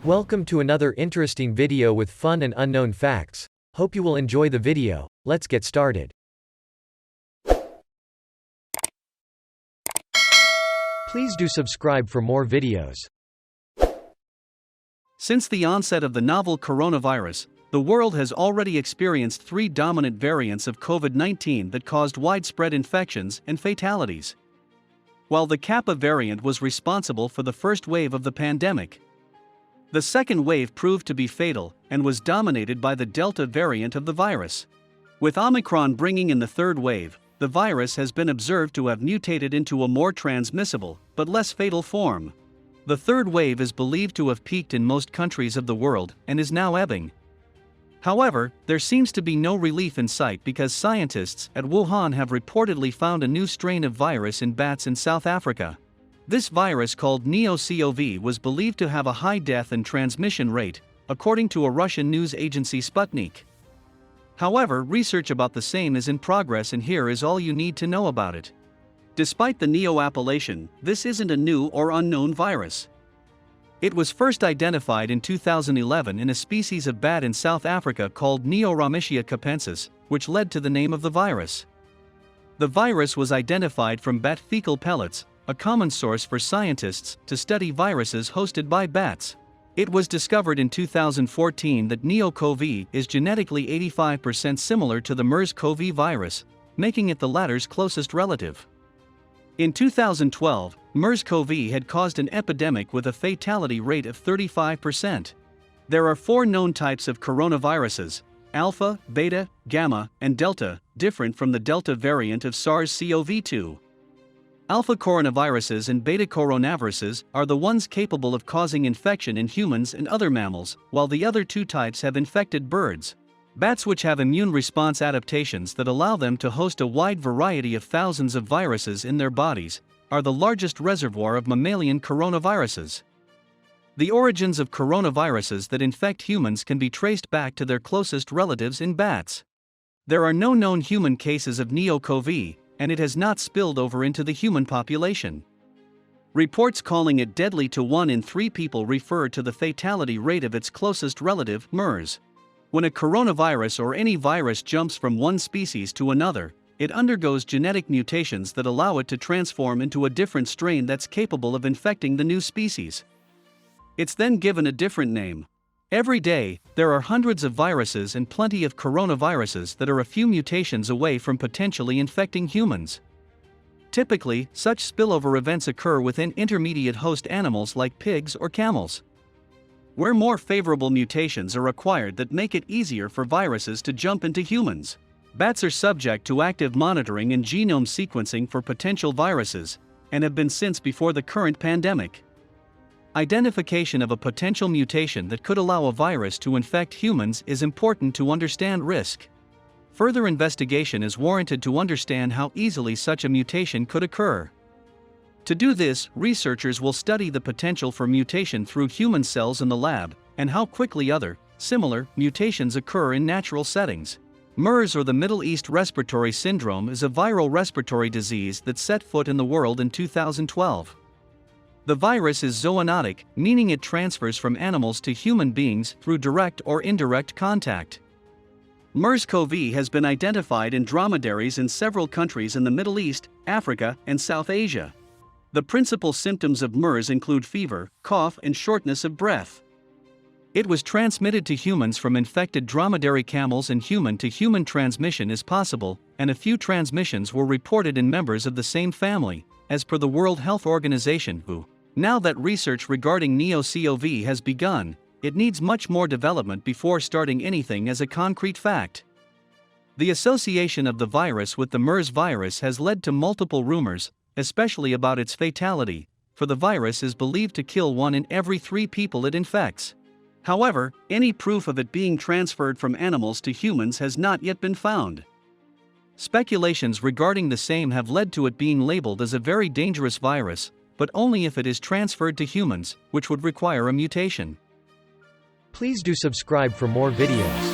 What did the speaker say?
Welcome to another interesting video with fun and unknown facts. Hope you will enjoy the video. Let's get started. Please do subscribe for more videos. Since the onset of the novel coronavirus, the world has already experienced three dominant variants of COVID-19 that caused widespread infections and fatalities. While the Kappa variant was responsible for the first wave of the pandemic, the second wave proved to be fatal and was dominated by the Delta variant of the virus. With Omicron bringing in the third wave, the virus has been observed to have mutated into a more transmissible, but less fatal form. The third wave is believed to have peaked in most countries of the world and is now ebbing. However, there seems to be no relief in sight because scientists at Wuhan have reportedly found a new strain of virus in bats in South Africa. This virus, called NeoCov, was believed to have a high death and transmission rate, according to a Russian news agency Sputnik. However, research about the same is in progress, and here is all you need to know about it. Despite the Neo appellation, this isn't a new or unknown virus. It was first identified in 2011 in a species of bat in South Africa called Neoramitia capensis, which led to the name of the virus. The virus was identified from bat fecal pellets, a common source for scientists to study viruses hosted by bats. It was discovered in 2014 that NeoCov is genetically 85% similar to the MERS-CoV virus, making it the latter's closest relative. In 2012, MERS-CoV had caused an epidemic with a fatality rate of 35%. There are four known types of coronaviruses: Alpha, Beta, Gamma, and Delta, different from the Delta variant of SARS-CoV-2. Alpha coronaviruses and beta coronaviruses are the ones capable of causing infection in humans and other mammals, while the other two types have infected birds. Bats, which have immune response adaptations that allow them to host a wide variety of thousands of viruses in their bodies, are the largest reservoir of mammalian coronaviruses. The origins of coronaviruses that infect humans can be traced back to their closest relatives in bats. There are no known human cases of NeoCov, and it has not spilled over into the human population. Reports calling it deadly to 1 in 3 people refer to the fatality rate of its closest relative, MERS. When a coronavirus or any virus jumps from one species to another, it undergoes genetic mutations that allow it to transform into a different strain that's capable of infecting the new species. It's then given a different name. Every day, there are hundreds of viruses and plenty of coronaviruses that are a few mutations away from potentially infecting humans. Typically, such spillover events occur within intermediate host animals like pigs or camels, where more favorable mutations are required that make it easier for viruses to jump into humans. Bats are subject to active monitoring and genome sequencing for potential viruses, and have been since before the current pandemic. Identification of a potential mutation that could allow a virus to infect humans is important to understand risk. Further investigation is warranted to understand how easily such a mutation could occur. To do this, researchers will study the potential for mutation through human cells in the lab, and how quickly other, similar, mutations occur in natural settings. MERS, or the Middle East Respiratory Syndrome, is a viral respiratory disease that set foot in the world in 2012. The virus is zoonotic, meaning it transfers from animals to human beings through direct or indirect contact. MERS-CoV has been identified in dromedaries in several countries in the Middle East, Africa, and South Asia. The principal symptoms of MERS include fever, cough, and shortness of breath. It was transmitted to humans from infected dromedary camels, and human-to-human transmission is possible, and a few transmissions were reported in members of the same family, as per the World Health Organization, WHO. Now that research regarding NeoCov has begun, it needs much more development before starting anything as a concrete fact. The association of the virus with the MERS virus has led to multiple rumors, especially about its fatality, for the virus is believed to kill 1 in every 3 people it infects. However, any proof of it being transferred from animals to humans has not yet been found. Speculations regarding the same have led to it being labeled as a very dangerous virus, but only if it is transferred to humans, which would require a mutation. Please do subscribe for more videos.